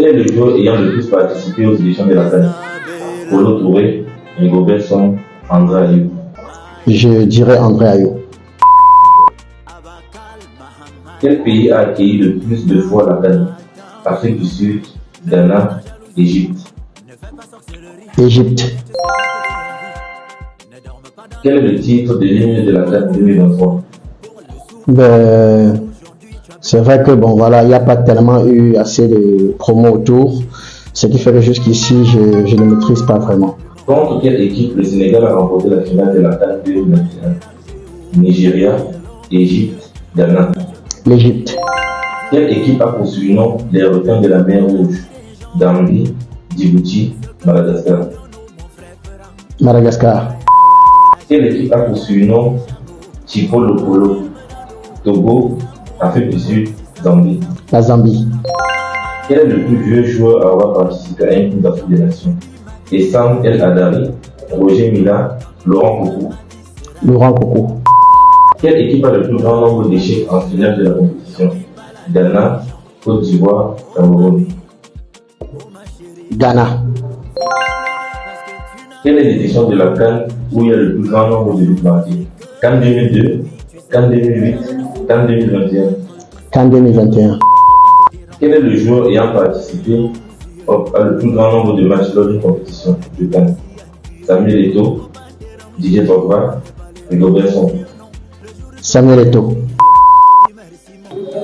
Quel est le joueur ayant le plus participé aux élections de la CAN? Polo Touré, Rigobert Song, André Ayew. Je dirais André Ayew. Quel pays a accueilli le plus de fois la CAN? Afrique du Sud, Ghana, Égypte. Égypte. Quel est le titre de l'hymne de la CAN 2023? Ben, c'est vrai que bon voilà, il n'y a pas tellement eu assez de promos autour, ce qui fait que jusqu'ici je ne maîtrise pas vraiment. Contre quelle équipe le Sénégal a remporté la finale de la CAN 2021? Nigeria, Égypte, Ghana. L'Égypte. Quelle équipe a pour surnom les requins de la mer Rouge? Gambie, Djibouti, Madagascar. Madagascar. Quelle équipe a pour surnom Chipolopolo? Togo, Afrique du Sud, Zambie. La Zambie. Quel est le plus vieux joueur à avoir participé à une Coupe d'Afrique des Nations? Essam El Hadari, Roger Mila, Laurent Koukou. Laurent Koukou. Quelle équipe a le plus grand nombre d'échecs en finale de la compétition? Ghana, Côte d'Ivoire, Cameroun. Ghana. Quelle est l'édition de la CAN où il y a le plus grand nombre de buts marqués? CAN 2002, CAN 2008, CAN 2021. CAN 2021. Quel est le joueur ayant participé à le plus grand nombre de matchs lors d'une compétition de CAN? Samuel Eto'o, Didier Drogba, Rigobert Song. Samuel Eto'o.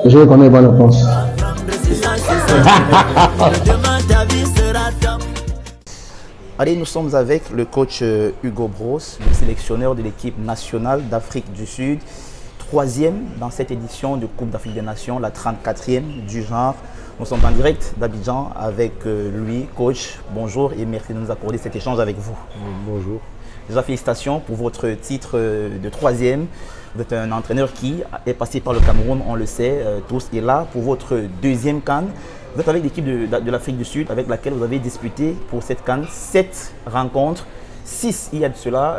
Je connais bonne réponse. Allez, nous sommes avec le coach Hugo Bros, le sélectionneur de l'équipe nationale d'Afrique du Sud, troisième dans cette édition de Coupe d'Afrique des Nations, la 34e du genre. Nous sommes en direct d'Abidjan avec lui. Coach, bonjour et merci de nous accorder cet échange avec vous. Bonjour. Déjà, félicitations pour votre titre de troisième. Vous êtes un entraîneur qui est passé par le Cameroun, on le sait tous, et là pour votre deuxième CAN. Vous êtes avec l'équipe de l'Afrique du Sud avec laquelle vous avez disputé pour cette CAN 7 rencontres, 6 il y a de cela,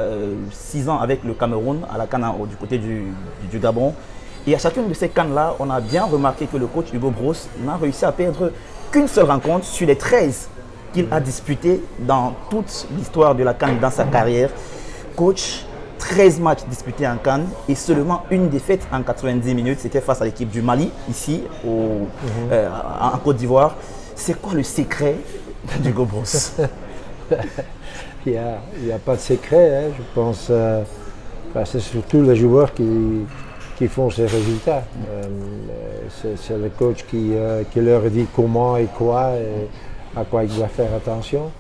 6 ans avec le Cameroun à la CAN du côté du Gabon. Et à chacune de ces CAN-là, on a bien remarqué que le coach Hugo Bros n'a réussi à perdre qu'une seule rencontre sur les 13 qu'il a disputées dans toute l'histoire de la CAN dans sa carrière. Coach, 13 matchs disputés en CAN et seulement une défaite en 90 minutes. C'était face à l'équipe du Mali, ici, en Côte d'Ivoire. C'est quoi le secret d'Hugo Bros? Il n'y a pas de secret, hein. Je pense c'est surtout les joueurs qui font ces résultats. C'est le coach qui leur dit comment et quoi et à quoi ils doivent faire attention.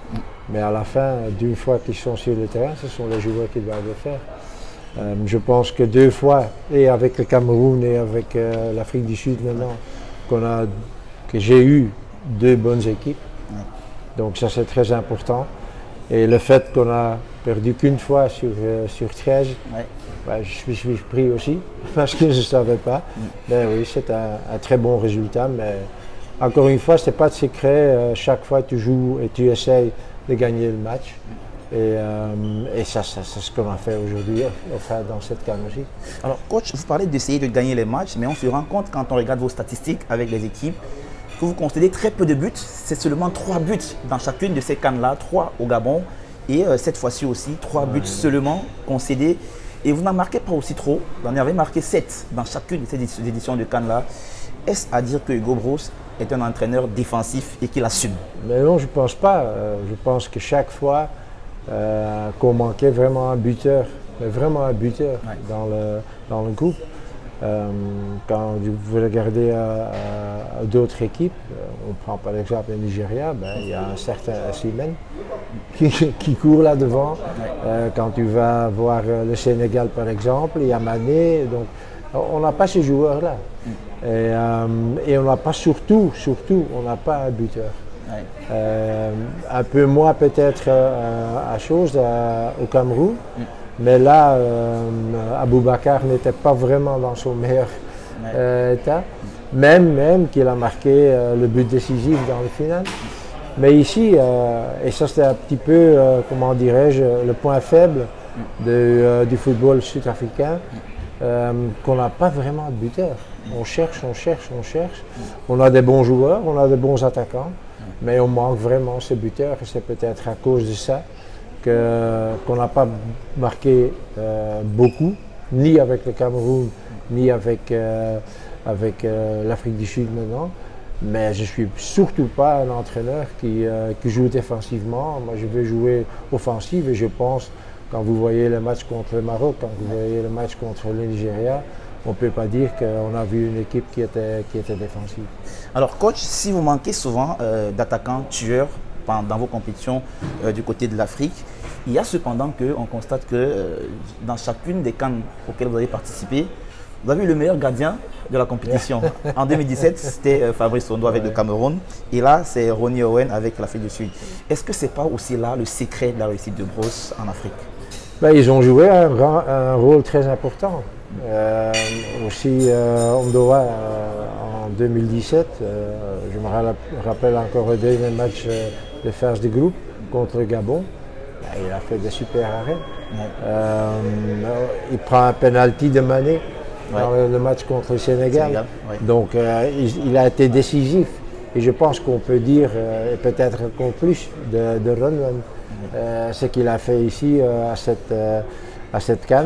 Mais à la fin, d'une fois qu'ils sont sur le terrain, ce sont les joueurs qui doivent le faire. Je pense que 2 fois, et avec le Cameroun et avec l'Afrique du Sud maintenant, que j'ai eu 2 bonnes équipes. Donc ça c'est très important. Et le fait qu'on a perdu qu'une fois sur 13, je suis pris aussi, parce que je ne savais pas. Mais oui, c'est un très bon résultat. Mais encore une fois, ce n'est pas de secret. Chaque fois tu joues et tu essayes de gagner le match. Et ça, c'est ce qu'on a fait aujourd'hui, enfin, dans cette CAN aussi. Alors, coach, vous parlez d'essayer de gagner les matchs, mais on se rend compte quand on regarde vos statistiques avec les équipes que vous concédez très peu de buts. C'est seulement 3 buts dans chacune de ces CAN-là, 3 au Gabon. Et cette fois-ci aussi, 3 buts seulement concédés. Et vous n'en marquez pas aussi trop. Vous en avez marqué 7 dans chacune de ces éditions de CAN-là. Est-ce à dire que Hugo Bros est un entraîneur défensif et qu'il assume? Mais non, je ne pense pas. Je pense que chaque fois qu'on manquait vraiment un buteur, mais vraiment un buteur dans le groupe. Quand vous regardez à d'autres équipes, on prend par exemple le Nigeria, il y a un certain Osimhen qui court là devant. Quand tu vas voir le Sénégal par exemple, il y a Mané. Donc on n'a pas ces joueurs-là. Et on n'a pas surtout, on n'a pas un buteur. Un peu moins peut-être à chose au Cameroun. Mais là, Aboubakar n'était pas vraiment dans son meilleur état, même qu'il a marqué le but décisif dans le final. Mais ici, et ça c'était un petit peu, comment dirais-je, le point faible du football sud-africain, qu'on n'a pas vraiment de buteur. On cherche. On a des bons joueurs, on a des bons attaquants, Mais on manque vraiment ce buteur et c'est peut-être à cause de ça qu'on n'a pas marqué beaucoup, ni avec le Cameroun, ni avec l'Afrique du Sud maintenant. Mais je ne suis surtout pas un entraîneur qui joue défensivement. Moi, je veux jouer offensif et je pense, quand vous voyez le match contre le Maroc, quand vous voyez le match contre le Nigeria, on ne peut pas dire qu'on a vu une équipe qui était défensive. Alors, coach, si vous manquez souvent d'attaquants tueurs dans vos compétitions du côté de l'Afrique, il y a cependant qu'on constate que dans chacune des CAN auxquelles vous avez participé, vous avez eu le meilleur gardien de la compétition. En 2017, c'était Fabrice Ondo avec le Cameroun. Et là, c'est Ronnie Owen avec l'Afrique du Sud. Est-ce que ce n'est pas aussi là le secret de la réussite de Brosse en Afrique? Ils ont joué un rôle très important. Aussi, Ondoa en 2017, je me rappelle encore le deuxième match de phase de groupe contre le Gabon. Il a fait des super arrêts. Il prend un penalty de Mané dans le match contre le Sénégal. Donc il a été décisif. Et je pense qu'on peut dire, et peut-être encore plus, de Ronwen, ce qu'il a fait ici à cette CAN.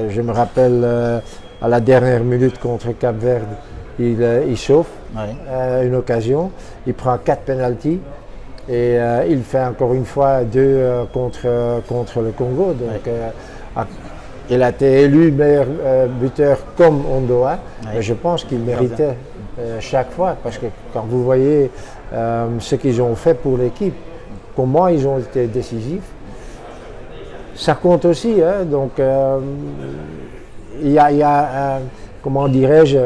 Je me rappelle à la dernière minute contre Cap-Vert, il chauffe une occasion, il prend 4 penalties. Et il fait encore une fois 2 contre le Congo. Donc, il a été élu meilleur buteur comme Ondoa. Mais je pense qu'il méritait chaque fois. Parce que quand vous voyez ce qu'ils ont fait pour l'équipe, comment ils ont été décisifs, ça compte aussi. Hein. Donc, il y a comment dirais-je,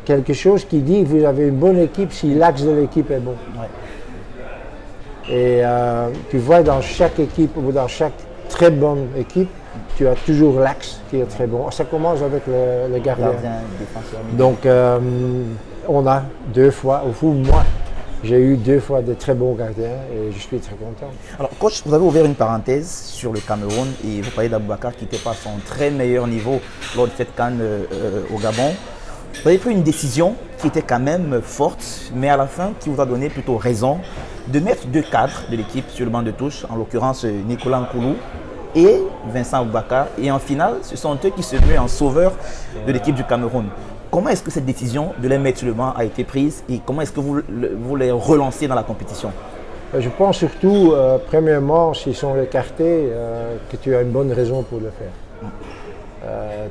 quelque chose qui dit que vous avez une bonne équipe si l'axe de l'équipe est bon. Et tu vois, dans chaque équipe ou dans chaque très bonne équipe, tu as toujours l'axe qui est très bon. Ça commence avec le gardien. Donc, on a 2 fois, au fond, moi, j'ai eu 2 fois de très bons gardiens et je suis très content. Alors, coach, vous avez ouvert une parenthèse sur le Cameroun et vous parlez d'Aboubacar qui n'était pas à son très meilleur niveau lors de cette CAN au Gabon. Vous avez pris une décision qui était quand même forte, mais à la fin qui vous a donné plutôt raison de mettre 2 cadres de l'équipe sur le banc de touche, en l'occurrence Nicolas Nkoulou et Vincent Aboubakar. Et en finale, ce sont eux qui se muent en sauveurs de l'équipe du Cameroun. Comment est-ce que cette décision de les mettre sur le banc a été prise et comment est-ce que vous les relancez dans la compétition? Je pense surtout, premièrement, s'ils sont écartés, que tu as une bonne raison pour le faire.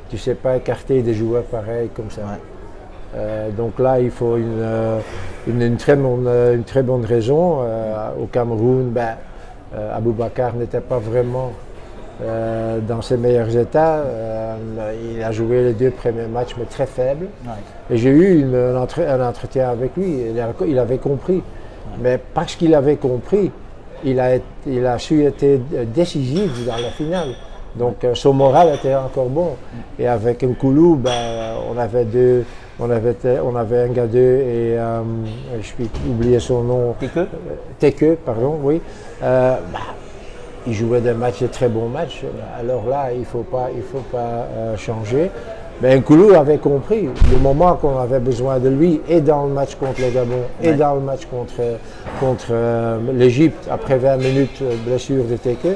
Tu ne sais pas écarter des joueurs pareils comme ça. Donc là, il faut une très bonne raison. Au Cameroun, Aboubakar n'était pas vraiment dans ses meilleurs états. Il a joué les 2 premiers matchs, mais très faibles. Et j'ai eu un entretien avec lui. Il avait compris. Mais parce qu'il avait compris, il a su être décisif dans la finale. Donc son moral était encore bon. Et avec Nkoulou, on avait un gars et je vais oublier son nom. Teke, pardon, oui. Il jouait des matchs, de très bons matchs. Alors là, il faut pas changer. Mais Nkoulou avait compris le moment qu'on avait besoin de lui, et dans le match contre le Gabon, et dans le match contre l'Égypte, après 20 minutes de blessure de Teke,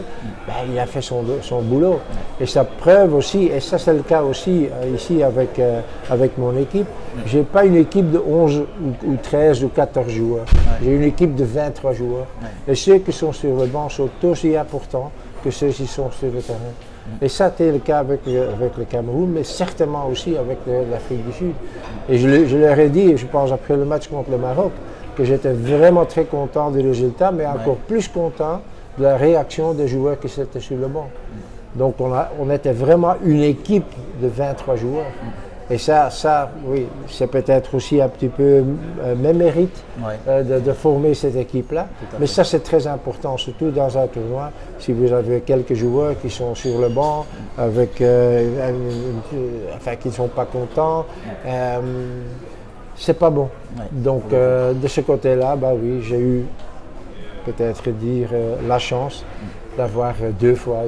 il a fait son boulot. Et sa preuve aussi, et ça c'est le cas aussi ici avec mon équipe, j'ai pas une équipe de 11 ou 13 ou 14 joueurs, j'ai une équipe de 23 joueurs. Et ceux qui sont sur le banc sont aussi importants que ceux qui sont sur le terrain. Et ça, c'était le cas avec le Cameroun, mais certainement aussi avec l'Afrique du Sud. Et je leur ai dit, je pense après le match contre le Maroc, que j'étais vraiment très content du résultat, mais encore plus content de la réaction des joueurs qui étaient sur le banc. Donc on était vraiment une équipe de 23 joueurs. Et ça, oui, c'est peut-être aussi un petit peu mes mérites de former cette équipe-là. Mais ça, c'est très important, surtout dans un tournoi. Si vous avez quelques joueurs qui sont sur le banc, qui ne sont pas contents, c'est pas bon. Donc, de ce côté-là, oui, j'ai eu, peut-être dire, la chance d'avoir 2 fois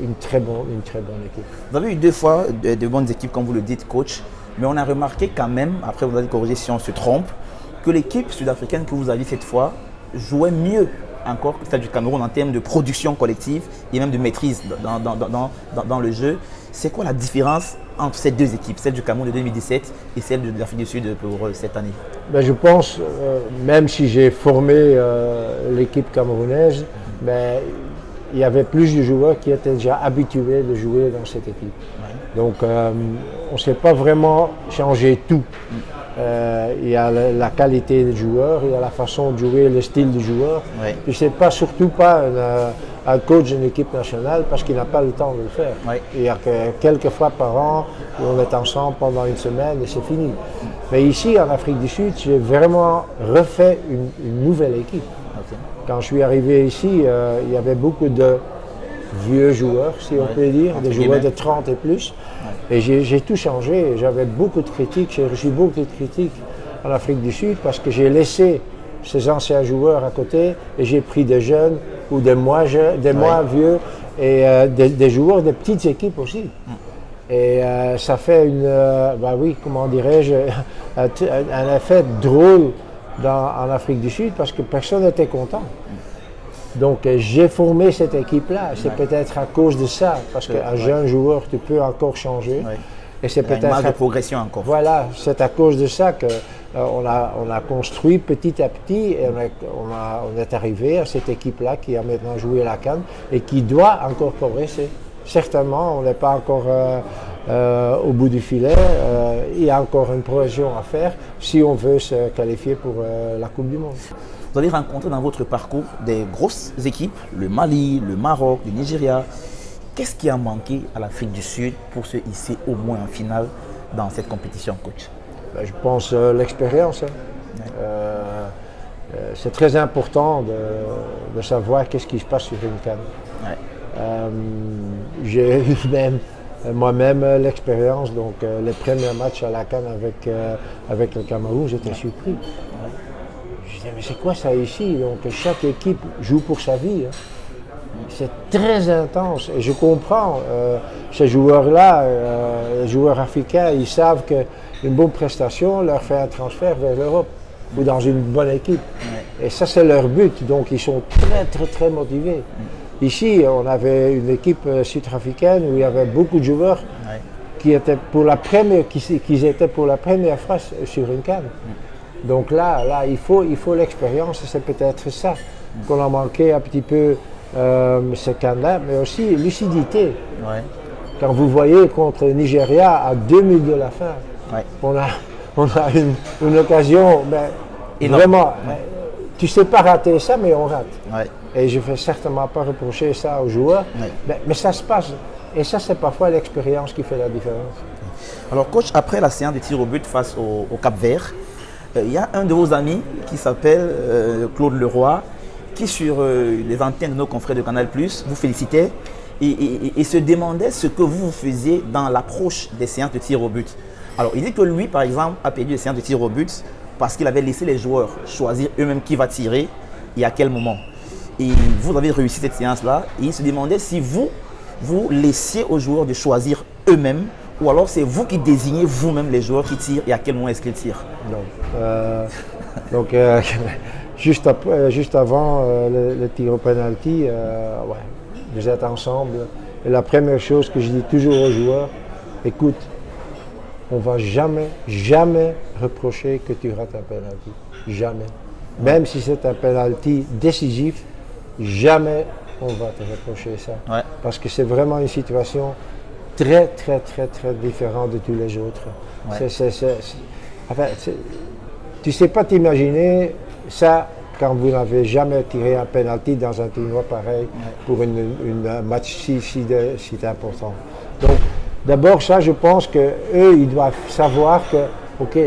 une très bonne équipe. Vous avez eu 2 fois de bonnes équipes, comme vous le dites, coach, mais on a remarqué quand même, après vous allez corriger si on se trompe, que que l'équipe sud-africaine que vous aviez cette fois jouait mieux encore que celle du Cameroun en termes de production collective et même de maîtrise dans le jeu. C'est quoi la différence entre ces deux équipes, celle du Cameroun de 2017 et celle de l'Afrique du Sud pour cette année? Ben, je pense, même si j'ai formé l'équipe camerounaise, ben, il y avait plus de joueurs qui étaient déjà habitués de jouer dans cette équipe. Ouais. Donc on ne s'est pas vraiment changé tout. Il y a la qualité des joueurs, il y a la façon de jouer, le style du joueur. Oui. Puis c'est pas surtout pas un coach d'une équipe nationale parce qu'il n'a pas le temps de le faire. Oui. Il y a que quelques fois par an où on est ensemble pendant une semaine et c'est fini. Mais ici en Afrique du Sud, j'ai vraiment refait une nouvelle équipe. Okay. Quand je suis arrivé ici, il y avait beaucoup de vieux joueurs, si on peut dire, des joueurs de 30 et plus. Et j'ai tout changé. J'avais beaucoup de critiques, j'ai reçu beaucoup de critiques en Afrique du Sud parce que j'ai laissé ces anciens joueurs à côté et j'ai pris des jeunes ou des moins vieux et des joueurs de petites équipes aussi. Et ça fait comment dirais-je, un effet drôle en Afrique du Sud parce que personne n'était content. Donc j'ai formé cette équipe-là. C'est peut-être à cause de ça, parce qu'un jeune joueur, tu peux encore changer. Oui. Et c'est peut-être une marge de progression encore. Voilà, c'est à cause de ça qu'on a construit petit à petit et on est arrivé à cette équipe-là qui a maintenant joué la CAN et qui doit encore progresser. Certainement, on n'est pas encore au bout du filet. Il y a encore une progression à faire si on veut se qualifier pour la Coupe du Monde. Vous avez rencontré dans votre parcours des grosses équipes, le Mali, le Maroc, le Nigeria. Qu'est-ce qui a manqué à l'Afrique du Sud pour se hisser au moins en finale dans cette compétition, coach? Ben, je pense l'expérience. C'est très important de savoir qu'est-ce qui se passe sur une CAN. Ouais. J'ai eu moi-même l'expérience, donc les premiers matchs à la CAN avec le Cameroun, j'étais surpris. Ouais. Je disais, mais c'est quoi ça ici? Donc chaque équipe joue pour sa vie. Hein. C'est très intense et je comprends. Ces joueurs-là, les joueurs africains, ils savent qu'une bonne prestation leur fait un transfert vers l'Europe ou dans une bonne équipe. Ouais. Et ça, c'est leur but. Donc ils sont très, très, très motivés. Ici, on avait une équipe sud-africaine où il y avait beaucoup de joueurs qui étaient pour la première fois sur une CAN. Donc là, il faut l'expérience, c'est peut-être ça qu'on a manqué un petit peu ce CAN-là, mais aussi lucidité. Ouais. Quand vous voyez contre le Nigeria à 2 minutes de la fin, on a une occasion, vraiment, tu ne sais pas rater ça, mais on rate. Ouais. Et je ne vais certainement pas reprocher ça aux joueurs, mais ça se passe. Et ça, c'est parfois l'expérience qui fait la différence. Alors, coach, après la séance de tir au but face au Cap-Vert, il y a un de vos amis qui s'appelle Claude Leroy, qui sur les antennes de nos confrères de Canal+, vous félicitait et se demandait ce que vous faisiez dans l'approche des séances de tir au but. Alors, il dit que lui, par exemple, a perdu les séances de tir au but parce qu'il avait laissé les joueurs choisir eux-mêmes qui va tirer et à quel moment. Et vous avez réussi cette séance-là et il se demandait si vous laissiez aux joueurs de choisir eux-mêmes ou alors c'est vous qui désignez vous-même les joueurs qui tirent et à quel moment est-ce qu'ils tirent? Non. Donc, juste avant le tir au penalty, vous êtes ensemble. Et la première chose que je dis toujours aux joueurs, écoute, on ne va jamais reprocher que tu rates un penalty. Jamais. Même si c'est un penalty décisif, jamais on va te reprocher ça. Ouais. Parce que c'est vraiment une situation très, très, très, très différente de tous les autres. Ouais. Tu ne sais pas t'imaginer ça quand vous n'avez jamais tiré un penalty dans un tournoi pareil pour un match si important. Donc, d'abord, ça, je pense qu'eux, ils doivent savoir que, OK,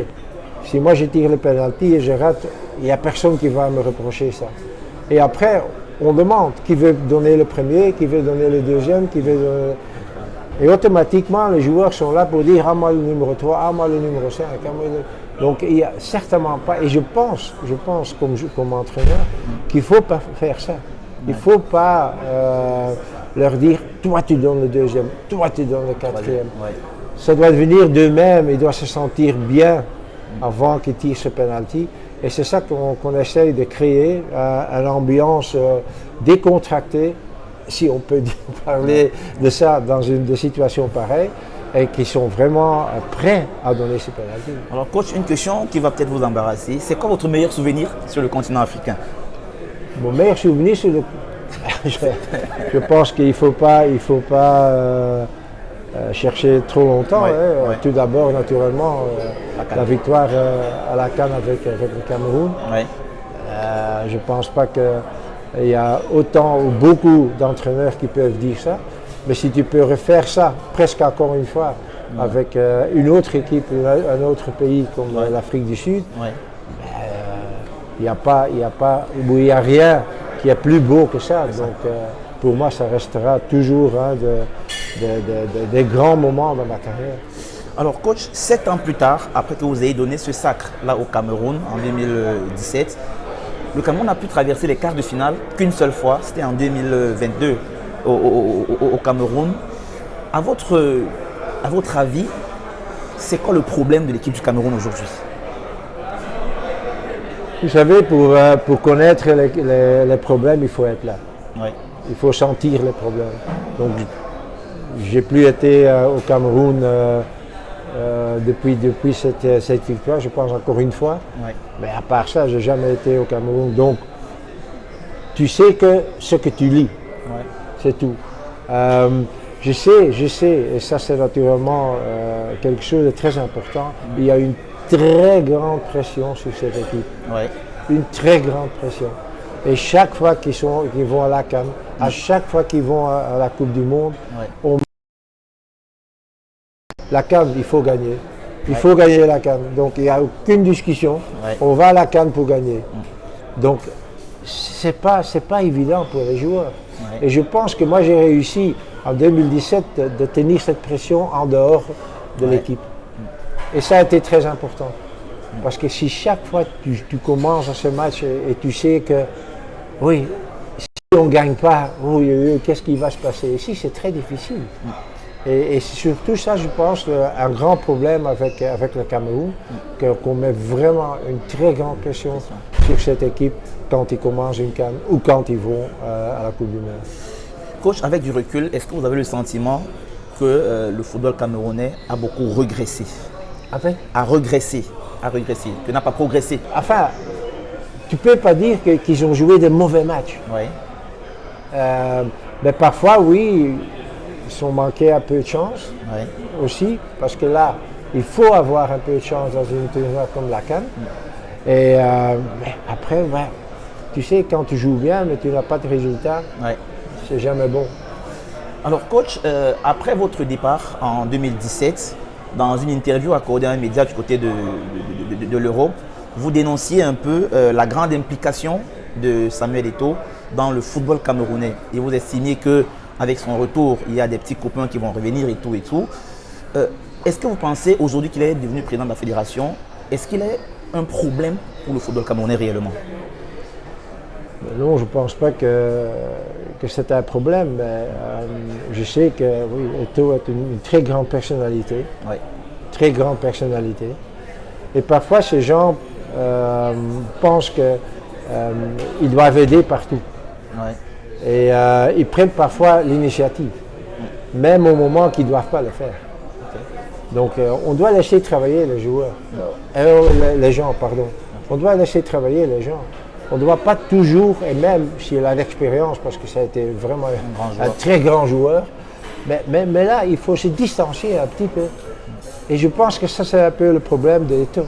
si moi je tire le penalty et je rate, il n'y a personne qui va me reprocher ça. Et après, on demande qui veut donner le premier, qui veut donner le deuxième, qui veut donner... Et automatiquement, les joueurs sont là pour dire « Ah, moi le numéro 3, ah, moi le numéro 5, ah, moi le... » Donc, il n'y a certainement pas... Et je pense comme entraîneur, qu'il ne faut pas faire ça. Il ne faut pas leur dire « Toi, tu donnes le deuxième, toi, tu donnes le quatrième. » Ça doit venir d'eux-mêmes, ils doivent se sentir bien avant qu'ils tirent ce penalty. Et c'est ça qu'on essaye de créer, une ambiance décontractée, si on peut parler de ça dans une situation pareille, et qui sont vraiment prêts à donner ces pénaltys. Alors coach, une question qui va peut-être vous embarrasser. C'est quoi votre meilleur souvenir sur le continent africain? Mon meilleur souvenir, c'est le... je pense qu'il ne faut pas, chercher trop longtemps. Ouais, Hein. ouais. Tout d'abord, naturellement, la victoire à la CAN avec le Cameroun. Ouais. Je ne pense pas qu'il y a autant ou beaucoup d'entraîneurs qui peuvent dire ça. Mais si tu peux refaire ça presque encore une fois avec une autre équipe, un autre pays comme l'Afrique du Sud, Ouais. il n'y a rien qui est plus beau que ça. Donc pour moi, ça restera toujours des grands moments dans ma carrière. Alors coach, 7 ans plus tard, après que vous ayez donné ce sacre là au Cameroun en 2017, le Cameroun a pu traverser les quarts de finale qu'une seule fois, c'était en 2022 au Cameroun. À votre avis, c'est quoi le problème de l'équipe du Cameroun aujourd'hui? Vous savez, pour connaître les problèmes, il faut être là. Ouais. Il faut sentir les problèmes. Donc, j'ai plus été au Cameroun depuis cette victoire, je pense encore une fois. Ouais. Mais à part ça, j'ai jamais été au Cameroun. Donc, tu sais que ce que tu lis, Ouais. c'est tout. Je sais, et ça c'est naturellement quelque chose de très important. Il y a une très grande pression sur cette équipe. Ouais. Une très grande pression. Et chaque fois qu'ils vont à la CAN, à chaque fois qu'ils vont à la Coupe du Monde, Ouais. La CAN, il faut gagner. Il faut gagner la CAN. Donc il n'y a aucune discussion. Ouais. On va à la CAN pour gagner. Donc c'est pas évident pour les joueurs. Ouais. Et je pense que moi j'ai réussi en 2017 de tenir cette pression en dehors de l'équipe. Et ça a été très important. Parce que si chaque fois tu commences à ce match et tu sais que oui, si on ne gagne pas, qu'est-ce qui va se passer? Ici, c'est très difficile. Et c'est surtout ça, je pense, un grand problème avec le Cameroun, qu'on met vraiment une très grande pression sur cette équipe quand ils commencent une CAN ou quand ils vont à la Coupe du Monde. Coach, avec du recul, est-ce que vous avez le sentiment que le football camerounais a beaucoup régressé? Enfin, A régressé, que n'a pas progressé? enfin, tu ne peux pas dire qu'ils ont joué des mauvais matchs. Ouais. Mais parfois, oui, ils sont manqués un peu de chance Ouais. aussi, parce que là, il faut avoir un peu de chance dans une tournoi comme la CAN. Et mais après, tu sais, quand tu joues bien, mais tu n'as pas de résultat, Ouais. c'est jamais bon. Alors coach, après votre départ en 2017, dans une interview accordée à un média du côté de l'Europe, vous dénonciez un peu la grande implication de Samuel Eto'o dans le football camerounais. Et vous estimiez qu'avec son retour, il y a des petits copains qui vont revenir et tout et tout. Est-ce que vous pensez aujourd'hui qu'il est devenu président de la fédération? Est-ce qu'il est un problème pour le football camerounais réellement? Non, je ne pense pas que c'est un problème. Mais, je sais que oui, Eto'o est une très grande personnalité. Ouais. Très grande personnalité. Et parfois, ces gens pensent qu'ils doivent aider partout. Ouais. Et ils prennent parfois l'initiative, même au moment qu'ils ne doivent pas le faire. Donc, on doit laisser travailler les joueurs, les gens, pardon. On doit laisser travailler les gens. On ne doit pas toujours, et même s'il a l'expérience, parce que ça a été vraiment un très grand joueur, mais là, il faut se distancier un petit peu. Et je pense que ça, c'est un peu le problème d'Eto'o.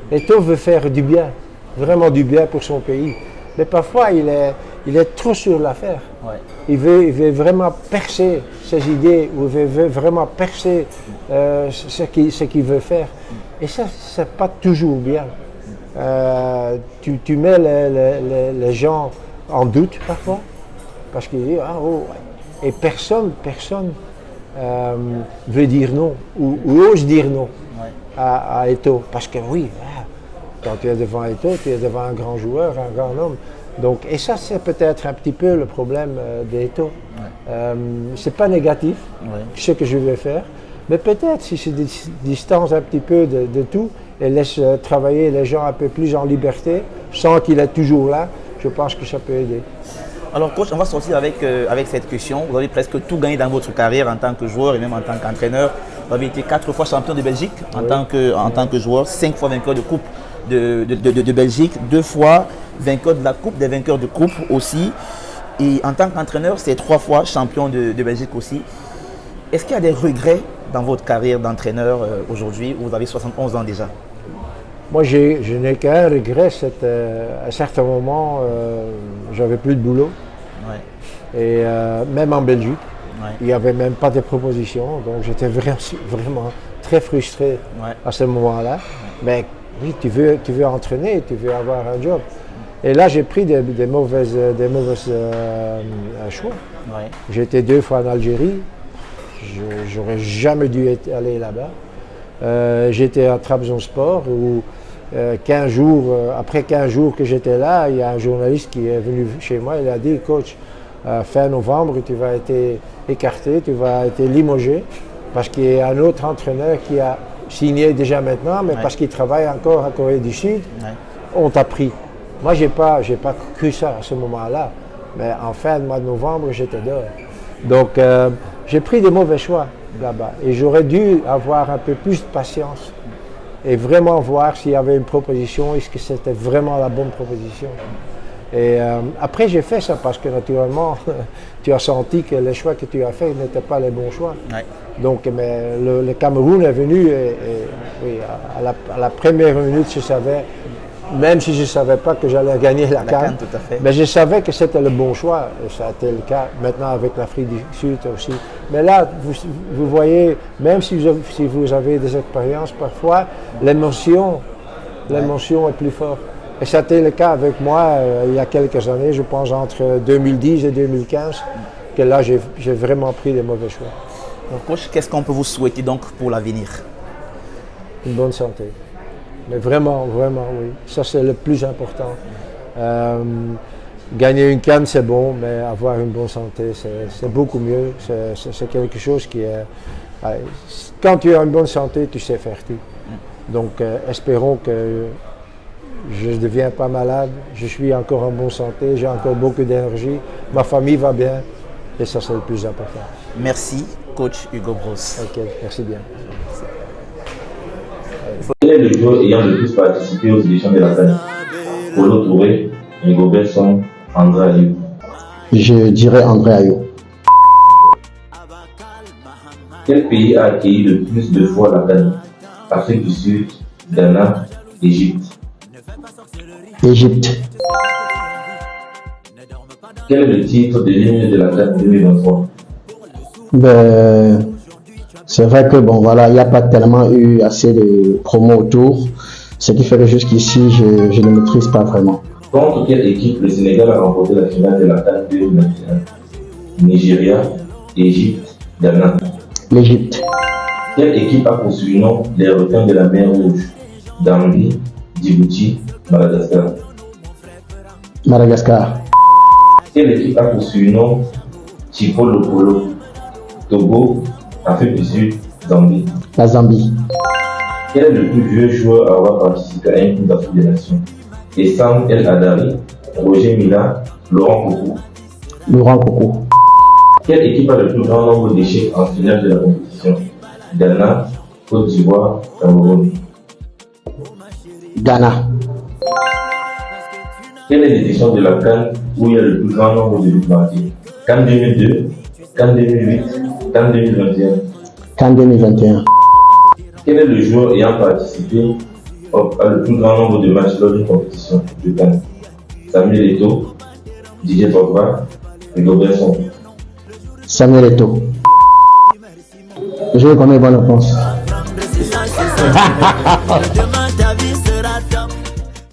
Eto'o veut faire du bien, vraiment du bien pour son pays. Mais parfois, il est trop sur l'affaire. Ouais. Il veut vraiment percer ses idées, ou il veut vraiment percer ce qu'il veut faire. Et ça, c'est pas toujours bien. Tu mets les gens en doute parfois, parce qu'ils disent et personne veut dire non, ou ose dire non à Eto'o. Parce que oui, quand tu es devant Eto'o, tu es devant un grand joueur, un grand homme. Donc, et ça, c'est peut-être un petit peu le problème d'Eto'o. C'est pas négatif, ce que je vais faire, mais peut-être si je distance un petit peu de tout, et laisse travailler les gens un peu plus en liberté, sans qu'il est toujours là, je pense que ça peut aider. Alors coach, on va sortir avec cette question. Vous avez presque tout gagné dans votre carrière en tant que joueur et même en tant qu'entraîneur. Vous avez été 4 fois champion de Belgique en tant que joueur, 5 fois vainqueur de Coupe de Belgique, 2 fois vainqueur de la Coupe des vainqueurs de Coupe aussi. Et en tant qu'entraîneur, c'est 3 fois champion de Belgique aussi. Est-ce qu'il y a des regrets dans votre carrière d'entraîneur aujourd'hui où vous avez 71 ans déjà? Moi, je n'ai qu'un regret, à certains moments, j'avais plus de boulot. Ouais. Et même en Belgique, ouais. Il n'y avait même pas de propositions. Donc j'étais vraiment très frustré à ce moment-là. Ouais. Mais oui, tu veux entraîner, tu veux avoir un job. Et là, j'ai pris des mauvais choix. Ouais. J'étais 2 fois en Algérie. J'aurais jamais dû aller là-bas. J'étais à Trabzonspor où 15 jours, après 15 jours que j'étais là, il y a un journaliste qui est venu chez moi. Il a dit, coach, fin novembre, tu vas être écarté, tu vas être limogé parce qu'il y a un autre entraîneur qui a signé déjà maintenant, mais parce qu'il travaille encore à Corée du Sud, on t'a pris. Moi, j'ai pas cru ça à ce moment-là, mais en fin de mois de novembre, j'étais dehors. Donc, j'ai pris des mauvais choix là-bas et j'aurais dû avoir un peu plus de patience et vraiment voir s'il y avait une proposition, est-ce que c'était vraiment la bonne proposition. Et après, j'ai fait ça parce que naturellement, tu as senti que les choix que tu as faits n'étaient pas les bons choix. Ouais. Donc, mais le Cameroun est venu et oui, à la première minute, je savais, même si je ne savais pas que j'allais gagner la CAN, mais je savais que c'était le bon choix. Et ça a été le cas maintenant avec l'Afrique du Sud aussi. Mais là, vous voyez, même si vous avez des expériences, parfois, l'émotion est plus forte. Et ça a été le cas avec moi il y a quelques années, je pense entre 2010 et 2015, que là, j'ai vraiment pris des mauvais choix. Donc, coach, qu'est-ce qu'on peut vous souhaiter donc pour l'avenir? Une bonne santé. Mais vraiment, oui. Ça, c'est le plus important. Gagner une CAN, c'est bon, mais avoir une bonne santé, c'est beaucoup mieux. C'est quelque chose qui est... Quand tu as une bonne santé, tu sais faire tout. Donc, espérons que je ne deviens pas malade, je suis encore en bonne santé, j'ai encore beaucoup d'énergie, ma famille va bien, et ça, c'est le plus important. Merci, coach Hugo Broos. Ok, merci bien. Quel est le joueur ayant le plus participé aux élections de la CAN? Kolo Touré, Ngobert Song, André Ayew. Je dirais André Ayew. Quel pays a accueilli le plus de fois la CAN? Afrique du Sud, Ghana, Égypte. Égypte. Quel est le titre de l'hymne de la CAN 2023? C'est vrai que bon voilà, il n'y a pas tellement eu assez de promos autour, ce qui fait que jusqu'ici je ne maîtrise pas vraiment. Contre quelle équipe le Sénégal a remporté la finale de la CAN 2021? Nigeria, Égypte, Ghana. L'Égypte. Quelle équipe a pour surnom les requins de la mer Rouge? Gambie, Djibouti, Madagascar. Madagascar. Quelle équipe a pour surnom Chipolopolo? Togo, Afrique du Sud, Zambie. La Zambie. Quel est le plus vieux joueur à avoir participé à une Coupe d'Afrique des Nations? Essam El Hadari, Roger Mila, Laurent Koukou. Laurent Koukou. Quelle équipe a le plus grand nombre d'échecs en finale de la compétition? Ghana, Côte d'Ivoire, Cameroun. Ghana. Quelle est l'édition de la CAN où il y a le plus grand nombre de buts marqués? CAN 2002, CAN 2008, CAN 2021. CAN 2021. Quel est le joueur ayant participé à le plus grand nombre de matchs lors d'une compétition de CAN? Samuel Eto'o, Didier Drogba, Ngobert Song. Samuel Eto'o. Je connais bonne réponse.